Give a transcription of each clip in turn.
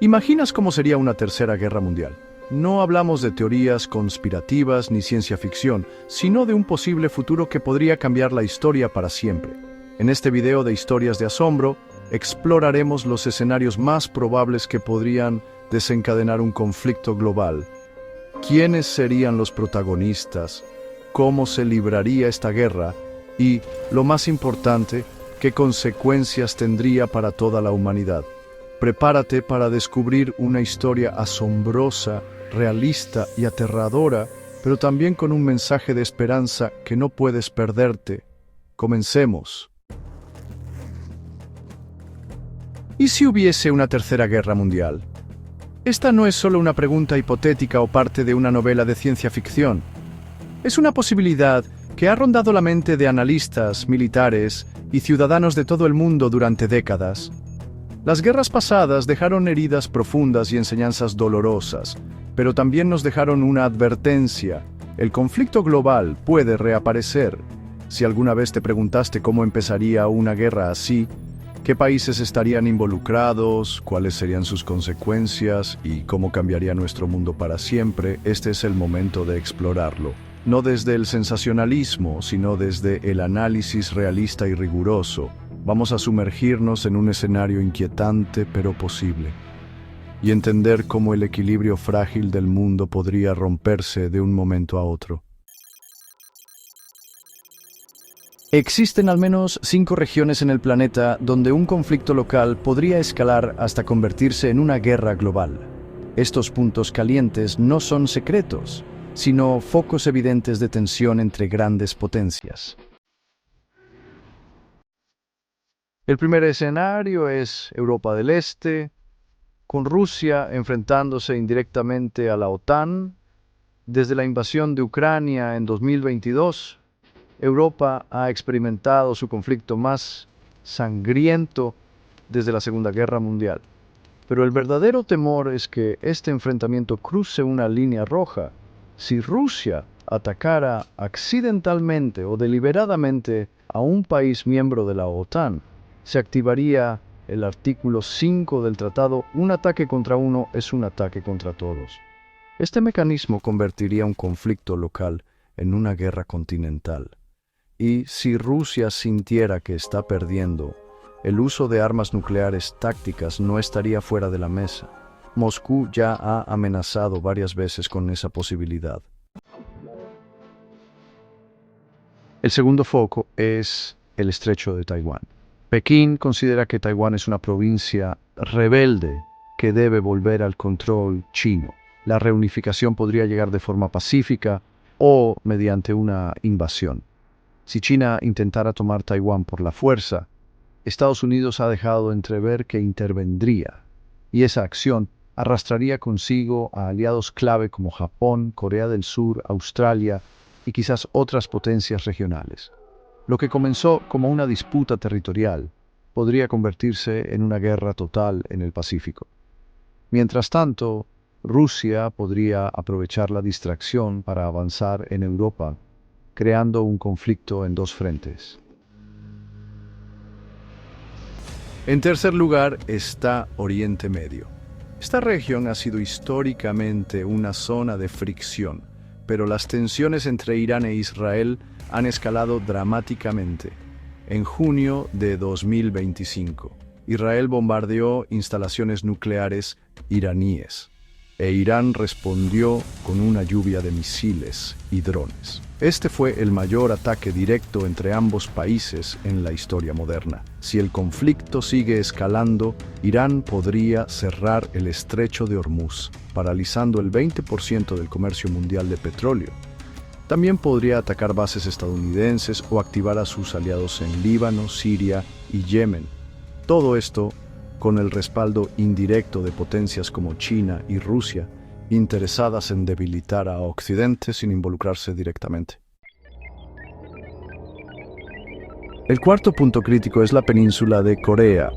¿Imaginas cómo sería una tercera guerra mundial? No hablamos de teorías conspirativas ni ciencia ficción, sino de un posible futuro que podría cambiar la historia para siempre. En este video de historias de asombro, exploraremos los escenarios más probables que podrían desencadenar un conflicto global. ¿Quiénes serían los protagonistas? ¿Cómo se libraría esta guerra? Y, lo más importante, ¿qué consecuencias tendría para toda la humanidad? Prepárate para descubrir una historia asombrosa, realista y aterradora, pero también con un mensaje de esperanza que no puedes perderte. Comencemos. ¿Y si hubiese una tercera guerra mundial? Esta no es solo una pregunta hipotética o parte de una novela de ciencia ficción. Es una posibilidad que ha rondado la mente de analistas, militares y ciudadanos de todo el mundo durante décadas. Las guerras pasadas dejaron heridas profundas y enseñanzas dolorosas, pero también nos dejaron una advertencia. El conflicto global puede reaparecer. Si alguna vez te preguntaste cómo empezaría una guerra así, qué países estarían involucrados, cuáles serían sus consecuencias y cómo cambiaría nuestro mundo para siempre, este es el momento de explorarlo. No desde el sensacionalismo, sino desde el análisis realista y riguroso. Vamos a sumergirnos en un escenario inquietante pero posible, y entender cómo el equilibrio frágil del mundo podría romperse de un momento a otro. Existen al menos 5 regiones en el planeta donde un conflicto local podría escalar hasta convertirse en una guerra global. Estos puntos calientes no son secretos, sino focos evidentes de tensión entre grandes potencias. El primer escenario es Europa del Este, con Rusia enfrentándose indirectamente a la OTAN. Desde la invasión de Ucrania en 2022, Europa ha experimentado su conflicto más sangriento desde la Segunda Guerra Mundial. Pero el verdadero temor es que este enfrentamiento cruce una línea roja. Si Rusia atacara accidentalmente o deliberadamente a un país miembro de la OTAN, se activaría el artículo 5 del tratado: un ataque contra uno es un ataque contra todos. Este mecanismo convertiría un conflicto local en una guerra continental. Y si Rusia sintiera que está perdiendo, el uso de armas nucleares tácticas no estaría fuera de la mesa. Moscú ya ha amenazado varias veces con esa posibilidad. El segundo foco es el estrecho de Taiwán. Pekín considera que Taiwán es una provincia rebelde que debe volver al control chino. La reunificación podría llegar de forma pacífica o mediante una invasión. Si China intentara tomar Taiwán por la fuerza, Estados Unidos ha dejado entrever que intervendría, y esa acción arrastraría consigo a aliados clave como Japón, Corea del Sur, Australia y quizás otras potencias regionales. Lo que comenzó como una disputa territorial podría convertirse en una guerra total en el Pacífico. Mientras tanto, Rusia podría aprovechar la distracción para avanzar en Europa, creando un conflicto en 2 frentes. En tercer lugar está Oriente Medio. Esta región ha sido históricamente una zona de fricción, pero las tensiones entre Irán e Israel han escalado dramáticamente. En junio de 2025, Israel bombardeó instalaciones nucleares iraníes, e Irán respondió con una lluvia de misiles y drones. Este fue el mayor ataque directo entre ambos países en la historia moderna. Si el conflicto sigue escalando, Irán podría cerrar el estrecho de Hormuz, paralizando el 20% del comercio mundial de petróleo. También podría atacar bases estadounidenses o activar a sus aliados en Líbano, Siria y Yemen. Todo esto con el respaldo indirecto de potencias como China y Rusia, interesadas en debilitar a Occidente sin involucrarse directamente. El cuarto punto crítico es la península de Corea.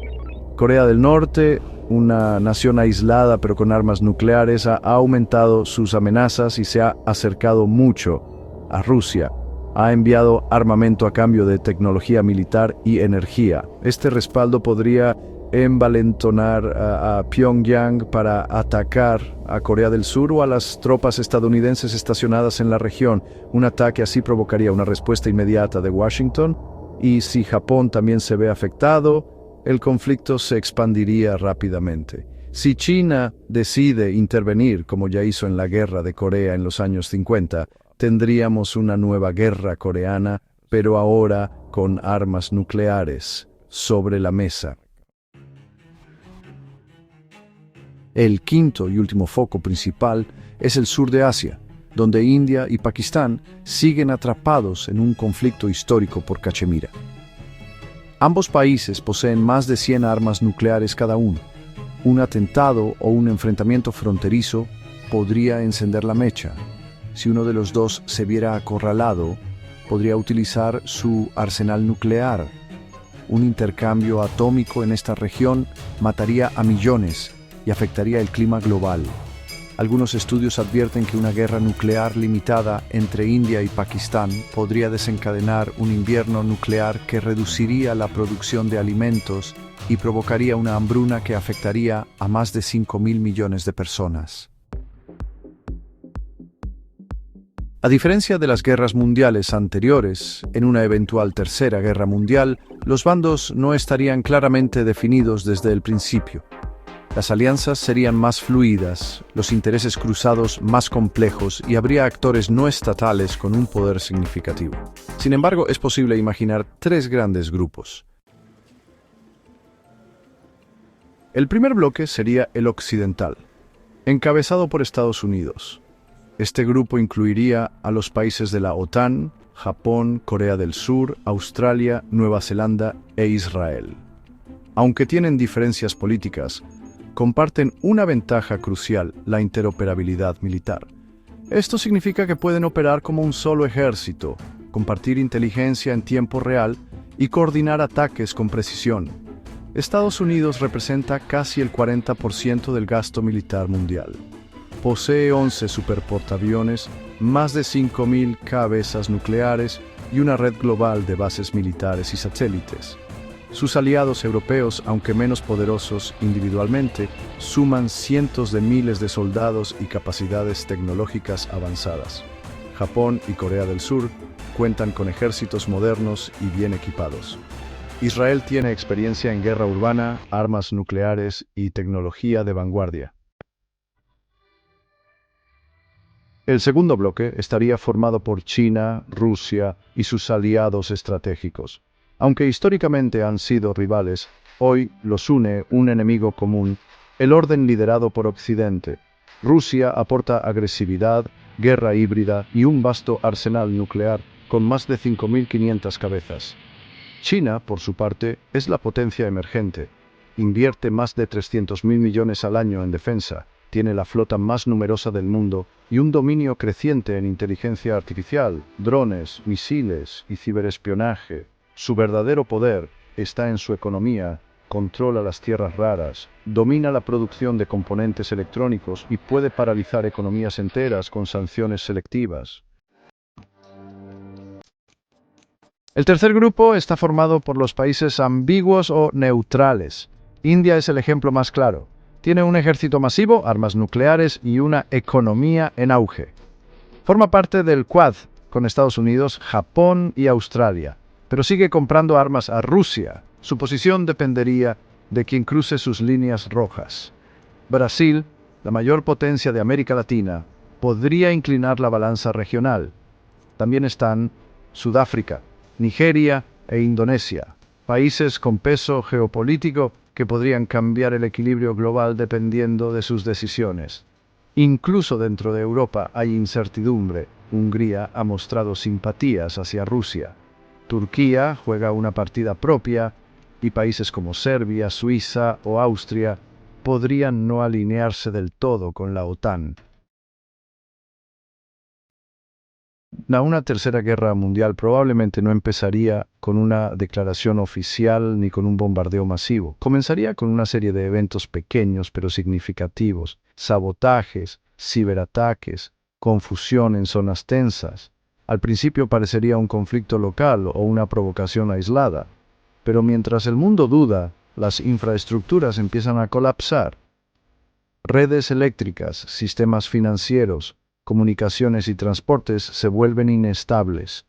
Corea del Norte, una nación aislada pero con armas nucleares, ha aumentado sus amenazas y se ha acercado mucho a Rusia. Ha enviado armamento a cambio de tecnología militar y energía. Este respaldo podría envalentonar a Pyongyang para atacar a Corea del Sur o a las tropas estadounidenses estacionadas en la región. Un ataque así provocaría una respuesta inmediata de Washington, y si Japón también se ve afectado, el conflicto se expandiría rápidamente. Si China decide intervenir, como ya hizo en la guerra de Corea en los años 50, tendríamos una nueva guerra coreana, pero ahora con armas nucleares sobre la mesa. El quinto y último foco principal es el sur de Asia, donde India y Pakistán siguen atrapados en un conflicto histórico por Cachemira. Ambos países poseen más de 100 armas nucleares cada uno. Un atentado o un enfrentamiento fronterizo podría encender la mecha. Si uno de los dos se viera acorralado, podría utilizar su arsenal nuclear. Un intercambio atómico en esta región mataría a millones y afectaría el clima global. Algunos estudios advierten que una guerra nuclear limitada entre India y Pakistán podría desencadenar un invierno nuclear que reduciría la producción de alimentos y provocaría una hambruna que afectaría a más de 5.000 millones de personas. A diferencia de las guerras mundiales anteriores, en una eventual tercera guerra mundial, los bandos no estarían claramente definidos desde el principio. Las alianzas serían más fluidas, los intereses cruzados más complejos y habría actores no estatales con un poder significativo. Sin embargo, es posible imaginar tres grandes grupos. El primer bloque sería el occidental, encabezado por Estados Unidos. Este grupo incluiría a los países de la OTAN, Japón, Corea del Sur, Australia, Nueva Zelanda e Israel. Aunque tienen diferencias políticas, comparten una ventaja crucial: la interoperabilidad militar. Esto significa que pueden operar como un solo ejército, compartir inteligencia en tiempo real y coordinar ataques con precisión. Estados Unidos representa casi el 40% del gasto militar mundial. Posee 11 superportaaviones, más de 5.000 cabezas nucleares y una red global de bases militares y satélites. Sus aliados europeos, aunque menos poderosos individualmente, suman cientos de miles de soldados y capacidades tecnológicas avanzadas. Japón y Corea del Sur cuentan con ejércitos modernos y bien equipados. Israel tiene experiencia en guerra urbana, armas nucleares y tecnología de vanguardia. El segundo bloque estaría formado por China, Rusia y sus aliados estratégicos. Aunque históricamente han sido rivales, hoy los une un enemigo común: el orden liderado por Occidente. Rusia aporta agresividad, guerra híbrida y un vasto arsenal nuclear con más de 5.500 cabezas. China, por su parte, es la potencia emergente. Invierte más de 300.000 millones al año en defensa, tiene la flota más numerosa del mundo y un dominio creciente en inteligencia artificial, drones, misiles y ciberespionaje. Su verdadero poder está en su economía: controla las tierras raras, domina la producción de componentes electrónicos y puede paralizar economías enteras con sanciones selectivas. El tercer grupo está formado por los países ambiguos o neutrales. India es el ejemplo más claro. Tiene un ejército masivo, armas nucleares y una economía en auge. Forma parte del Quad, con Estados Unidos, Japón y Australia, pero sigue comprando armas a Rusia. Su posición dependería de quien cruce sus líneas rojas. Brasil, la mayor potencia de América Latina, podría inclinar la balanza regional. También están Sudáfrica, Nigeria e Indonesia, países con peso geopolítico que podrían cambiar el equilibrio global dependiendo de sus decisiones. Incluso dentro de Europa hay incertidumbre. Hungría ha mostrado simpatías hacia Rusia. Turquía juega una partida propia y países como Serbia, Suiza o Austria podrían no alinearse del todo con la OTAN. Una tercera guerra mundial probablemente no empezaría con una declaración oficial ni con un bombardeo masivo. Comenzaría con una serie de eventos pequeños pero significativos: sabotajes, ciberataques, confusión en zonas tensas. Al principio parecería un conflicto local o una provocación aislada, pero mientras el mundo duda, las infraestructuras empiezan a colapsar. Redes eléctricas, sistemas financieros, comunicaciones y transportes se vuelven inestables.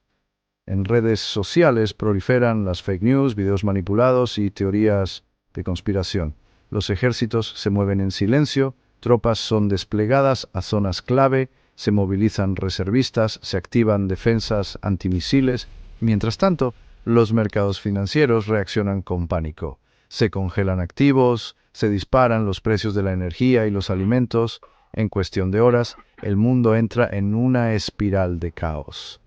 En redes sociales proliferan las fake news, videos manipulados y teorías de conspiración. Los ejércitos se mueven en silencio, tropas son desplegadas a zonas clave, se movilizan reservistas, se activan defensas antimisiles. Mientras tanto, los mercados financieros reaccionan con pánico. Se congelan activos, se disparan los precios de la energía y los alimentos. En cuestión de horas, el mundo entra en una espiral de caos.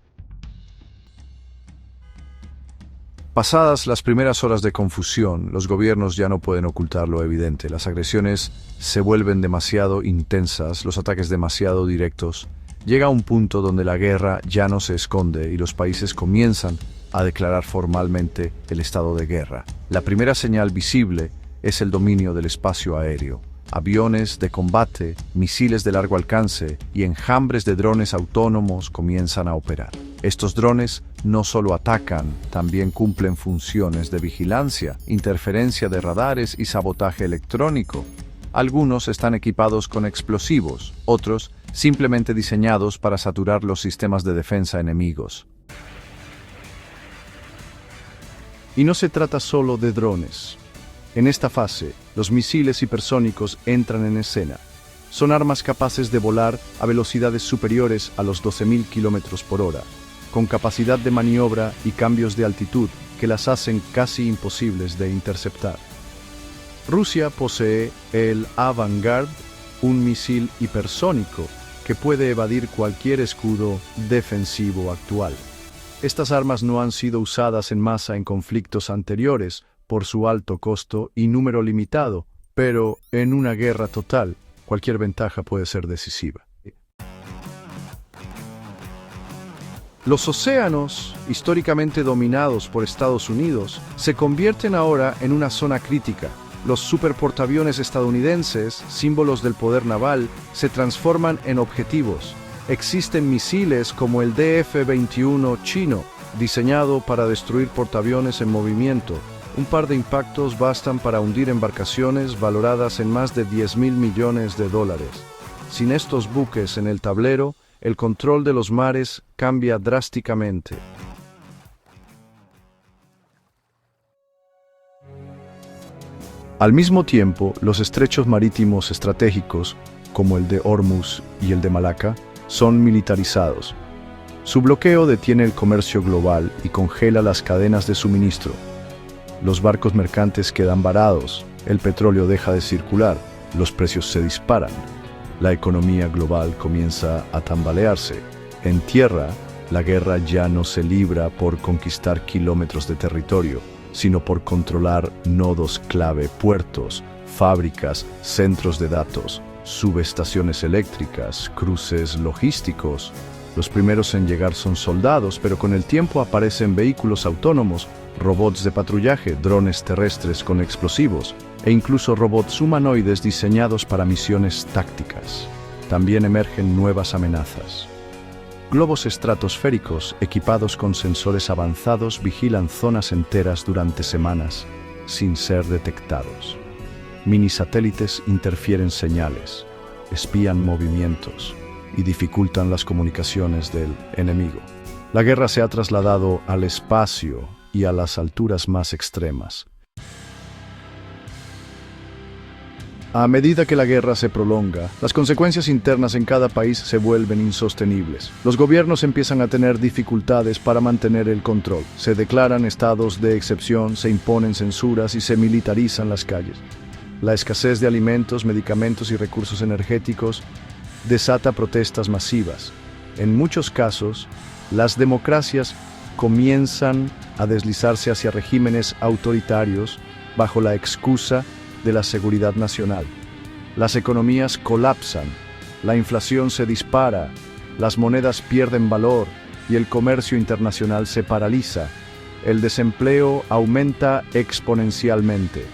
Pasadas las primeras horas de confusión, los gobiernos ya no pueden ocultar lo evidente. Las agresiones se vuelven demasiado intensas, los ataques demasiado directos. Llega un punto donde la guerra ya no se esconde y los países comienzan a declarar formalmente el estado de guerra. La primera señal visible es el dominio del espacio aéreo. Aviones de combate, misiles de largo alcance y enjambres de drones autónomos comienzan a operar. Estos drones no solo atacan, también cumplen funciones de vigilancia, interferencia de radares y sabotaje electrónico. Algunos están equipados con explosivos, otros simplemente diseñados para saturar los sistemas de defensa enemigos. Y no se trata solo de drones. En esta fase, los misiles hipersónicos entran en escena. Son armas capaces de volar a velocidades superiores a los 12.000 km por hora, con capacidad de maniobra y cambios de altitud que las hacen casi imposibles de interceptar. Rusia posee el Avangard, un misil hipersónico que puede evadir cualquier escudo defensivo actual. Estas armas no han sido usadas en masa en conflictos anteriores por su alto costo y número limitado, pero en una guerra total, cualquier ventaja puede ser decisiva. Los océanos, históricamente dominados por Estados Unidos, se convierten ahora en una zona crítica. Los superportaaviones estadounidenses, símbolos del poder naval, se transforman en objetivos. Existen misiles como el DF-21 chino, diseñado para destruir portaaviones en movimiento. Un par de impactos bastan para hundir embarcaciones valoradas en más de $10.000 millones. Sin estos buques en el tablero, el control de los mares cambia drásticamente. Al mismo tiempo, los estrechos marítimos estratégicos, como el de Hormuz y el de Malaca, son militarizados. Su bloqueo detiene el comercio global y congela las cadenas de suministro. Los barcos mercantes quedan varados, el petróleo deja de circular, los precios se disparan. La economía global comienza a tambalearse. En tierra, la guerra ya no se libra por conquistar kilómetros de territorio, sino por controlar nodos clave, puertos, fábricas, centros de datos, subestaciones eléctricas, cruces logísticos. Los primeros en llegar son soldados, pero con el tiempo aparecen vehículos autónomos, robots de patrullaje, drones terrestres con explosivos e incluso robots humanoides diseñados para misiones tácticas. También emergen nuevas amenazas. Globos estratosféricos equipados con sensores avanzados vigilan zonas enteras durante semanas sin ser detectados. Minisatélites interfieren señales, espían movimientos y dificultan las comunicaciones del enemigo. La guerra se ha trasladado al espacio y a las alturas más extremas. A medida que la guerra se prolonga, las consecuencias internas en cada país se vuelven insostenibles. Los gobiernos empiezan a tener dificultades para mantener el control. Se declaran estados de excepción, se imponen censuras y se militarizan las calles. La escasez de alimentos, medicamentos y recursos energéticos desata protestas masivas. En muchos casos, las democracias comienzan a deslizarse hacia regímenes autoritarios bajo la excusa de la seguridad nacional. Las economías colapsan, la inflación se dispara, las monedas pierden valor y el comercio internacional se paraliza. El desempleo aumenta exponencialmente.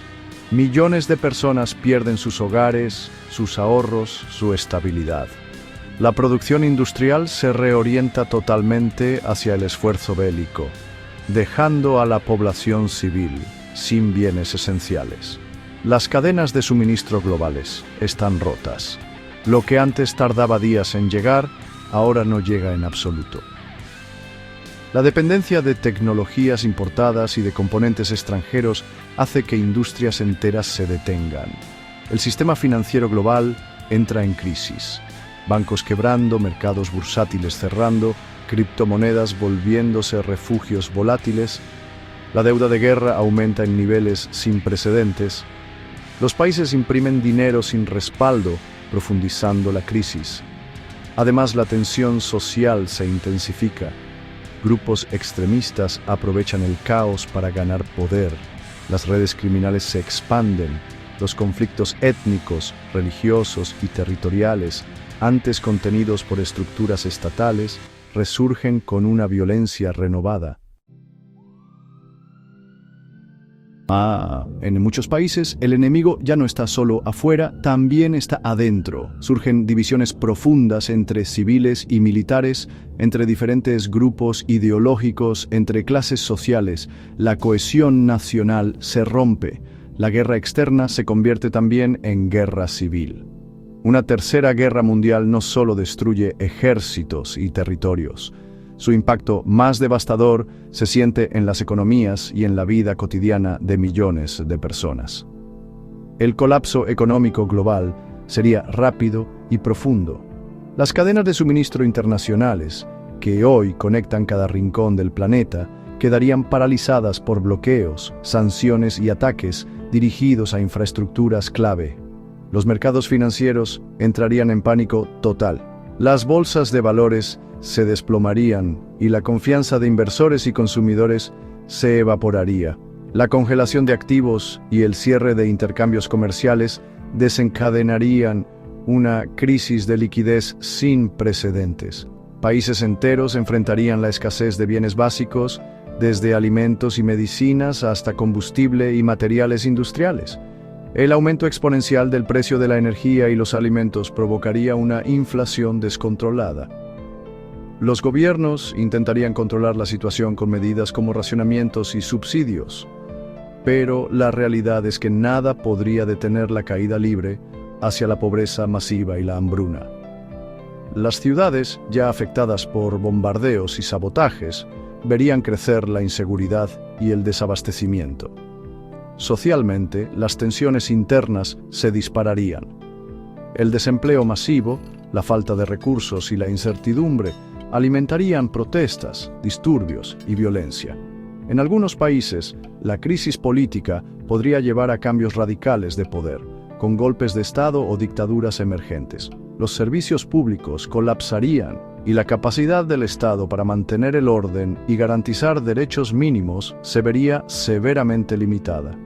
Millones de personas pierden sus hogares, sus ahorros, su estabilidad. La producción industrial se reorienta totalmente hacia el esfuerzo bélico, dejando a la población civil sin bienes esenciales. Las cadenas de suministro globales están rotas. Lo que antes tardaba días en llegar, ahora no llega en absoluto. La dependencia de tecnologías importadas y de componentes extranjeros hace que industrias enteras se detengan. El sistema financiero global entra en crisis. Bancos quebrando, mercados bursátiles cerrando, criptomonedas volviéndose refugios volátiles. La deuda de guerra aumenta en niveles sin precedentes. Los países imprimen dinero sin respaldo, profundizando la crisis. Además, la tensión social se intensifica. Grupos extremistas aprovechan el caos para ganar poder. Las redes criminales se expanden. Los conflictos étnicos, religiosos y territoriales, antes contenidos por estructuras estatales, resurgen con una violencia renovada. En muchos países, el enemigo ya no está solo afuera, también está adentro. Surgen divisiones profundas entre civiles y militares, entre diferentes grupos ideológicos, entre clases sociales. La cohesión nacional se rompe. La guerra externa se convierte también en guerra civil. Una tercera guerra mundial no solo destruye ejércitos y territorios. Su impacto más devastador se siente en las economías y en la vida cotidiana de millones de personas. El colapso económico global sería rápido y profundo. Las cadenas de suministro internacionales, que hoy conectan cada rincón del planeta, quedarían paralizadas por bloqueos, sanciones y ataques dirigidos a infraestructuras clave. Los mercados financieros entrarían en pánico total. Las bolsas de valores se desplomarían y la confianza de inversores y consumidores se evaporaría. La congelación de activos y el cierre de intercambios comerciales desencadenarían una crisis de liquidez sin precedentes. Países enteros enfrentarían la escasez de bienes básicos, desde alimentos y medicinas hasta combustible y materiales industriales. El aumento exponencial del precio de la energía y los alimentos provocaría una inflación descontrolada. Los gobiernos intentarían controlar la situación con medidas como racionamientos y subsidios, pero la realidad es que nada podría detener la caída libre hacia la pobreza masiva y la hambruna. Las ciudades, ya afectadas por bombardeos y sabotajes, verían crecer la inseguridad y el desabastecimiento. Socialmente, las tensiones internas se dispararían. El desempleo masivo, la falta de recursos y la incertidumbre alimentarían protestas, disturbios y violencia. En algunos países, la crisis política podría llevar a cambios radicales de poder, con golpes de Estado o dictaduras emergentes. Los servicios públicos colapsarían y la capacidad del Estado para mantener el orden y garantizar derechos mínimos se vería severamente limitada.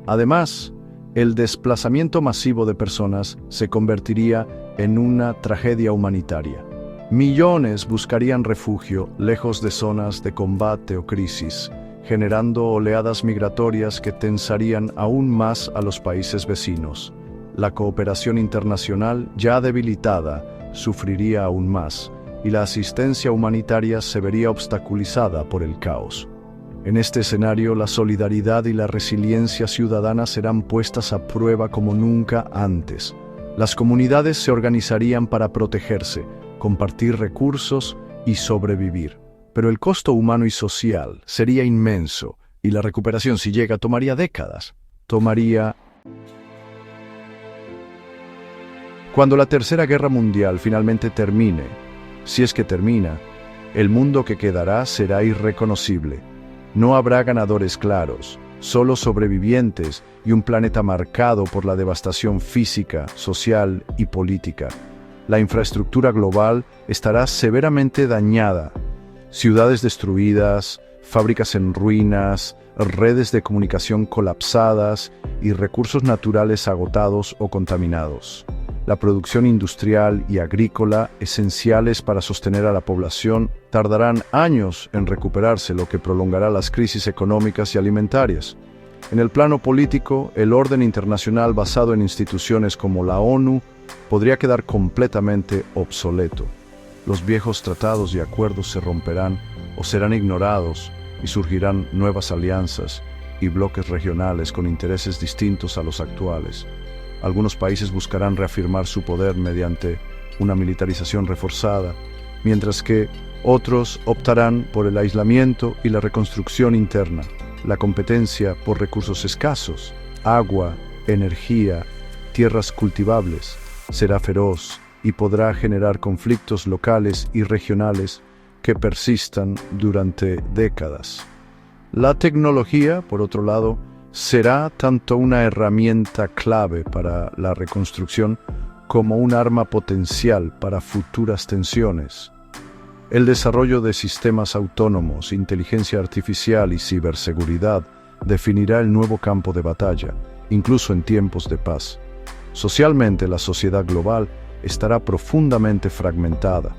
Además, el desplazamiento masivo de personas se convertiría en una tragedia humanitaria. Millones buscarían refugio lejos de zonas de combate o crisis, generando oleadas migratorias que tensarían aún más a los países vecinos. La cooperación internacional, ya debilitada, sufriría aún más, y la asistencia humanitaria se vería obstaculizada por el caos. En este escenario, la solidaridad y la resiliencia ciudadana serán puestas a prueba como nunca antes. Las comunidades se organizarían para protegerse, compartir recursos y sobrevivir. Pero el costo humano y social sería inmenso, y la recuperación, si llega, tomaría décadas. Cuando la Tercera Guerra Mundial finalmente termine, si es que termina, el mundo que quedará será irreconocible. No habrá ganadores claros, solo sobrevivientes y un planeta marcado por la devastación física, social y política. La infraestructura global estará severamente dañada. Ciudades destruidas, fábricas en ruinas, redes de comunicación colapsadas y recursos naturales agotados o contaminados. La producción industrial y agrícola, esenciales para sostener a la población, tardarán años en recuperarse, lo que prolongará las crisis económicas y alimentarias. En el plano político, el orden internacional basado en instituciones como la ONU podría quedar completamente obsoleto. Los viejos tratados y acuerdos se romperán o serán ignorados y surgirán nuevas alianzas, y bloques regionales con intereses distintos a los actuales. Algunos países buscarán reafirmar su poder mediante una militarización reforzada, mientras que otros optarán por el aislamiento y la reconstrucción interna. La competencia por recursos escasos, agua, energía, tierras cultivables, será feroz y podrá generar conflictos locales y regionales que persistan durante décadas. La tecnología, por otro lado, será tanto una herramienta clave para la reconstrucción como un arma potencial para futuras tensiones. El desarrollo de sistemas autónomos, inteligencia artificial y ciberseguridad definirá el nuevo campo de batalla, incluso en tiempos de paz. Socialmente, la sociedad global estará profundamente fragmentada.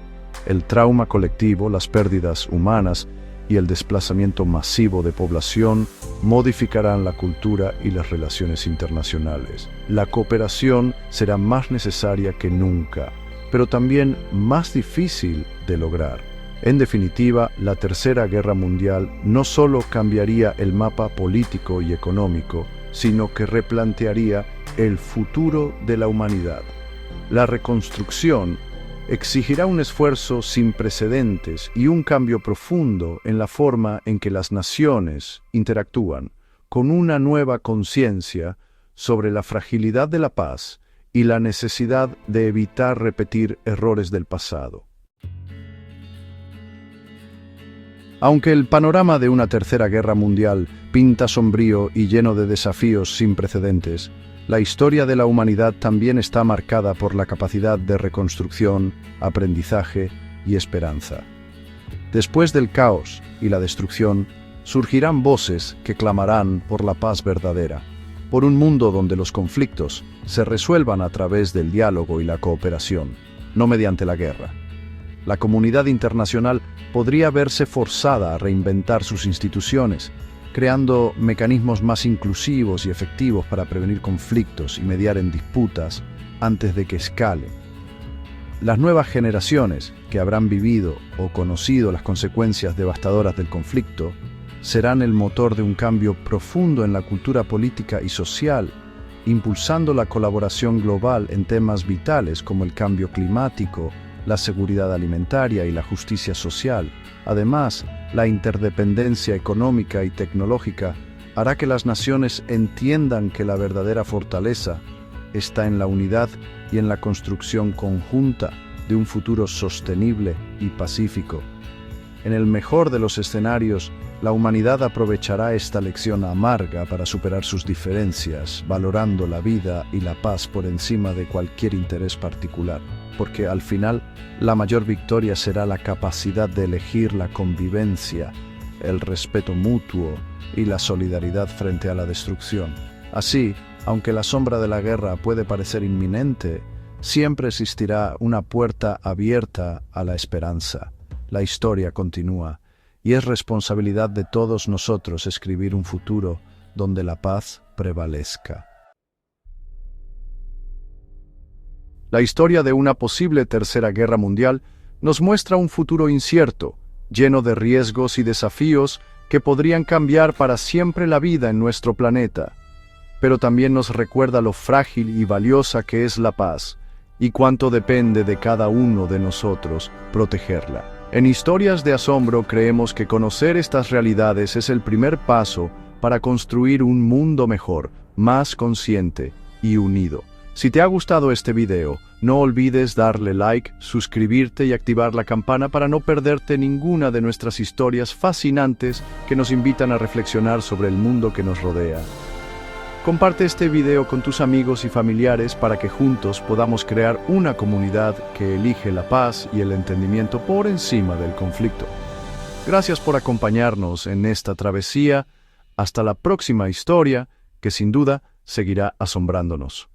El trauma colectivo, las pérdidas humanas y el desplazamiento masivo de población modificarán la cultura y las relaciones internacionales. La cooperación será más necesaria que nunca, pero también más difícil de lograr. En definitiva, la Tercera Guerra Mundial no solo cambiaría el mapa político y económico, sino que replantearía el futuro de la humanidad. La reconstrucción exigirá un esfuerzo sin precedentes y un cambio profundo en la forma en que las naciones interactúan, con una nueva conciencia sobre la fragilidad de la paz y la necesidad de evitar repetir errores del pasado. Aunque el panorama de una tercera guerra mundial pinta sombrío y lleno de desafíos sin precedentes, la historia de la humanidad también está marcada por la capacidad de reconstrucción, aprendizaje y esperanza. Después del caos y la destrucción, surgirán voces que clamarán por la paz verdadera, por un mundo donde los conflictos se resuelvan a través del diálogo y la cooperación, no mediante la guerra. La comunidad internacional podría verse forzada a reinventar sus instituciones, creando mecanismos más inclusivos y efectivos para prevenir conflictos y mediar en disputas antes de que escalen. Las nuevas generaciones que habrán vivido o conocido las consecuencias devastadoras del conflicto serán el motor de un cambio profundo en la cultura política y social, impulsando la colaboración global en temas vitales como el cambio climático, la seguridad alimentaria y la justicia social. Además, la interdependencia económica y tecnológica hará que las naciones entiendan que la verdadera fortaleza está en la unidad y en la construcción conjunta de un futuro sostenible y pacífico. En el mejor de los escenarios, la humanidad aprovechará esta lección amarga para superar sus diferencias, valorando la vida y la paz por encima de cualquier interés particular, porque al final la mayor victoria será la capacidad de elegir la convivencia, el respeto mutuo y la solidaridad frente a la destrucción. Así, aunque la sombra de la guerra puede parecer inminente, siempre existirá una puerta abierta a la esperanza. La historia continúa, y es responsabilidad de todos nosotros escribir un futuro donde la paz prevalezca. La historia de una posible tercera guerra mundial nos muestra un futuro incierto, lleno de riesgos y desafíos que podrían cambiar para siempre la vida en nuestro planeta. Pero también nos recuerda lo frágil y valiosa que es la paz, y cuánto depende de cada uno de nosotros protegerla. En Historias de Asombro creemos que conocer estas realidades es el primer paso para construir un mundo mejor, más consciente y unido. Si te ha gustado este video, no olvides darle like, suscribirte y activar la campana para no perderte ninguna de nuestras historias fascinantes que nos invitan a reflexionar sobre el mundo que nos rodea. Comparte este video con tus amigos y familiares para que juntos podamos crear una comunidad que elige la paz y el entendimiento por encima del conflicto. Gracias por acompañarnos en esta travesía. Hasta la próxima historia, que sin duda seguirá asombrándonos.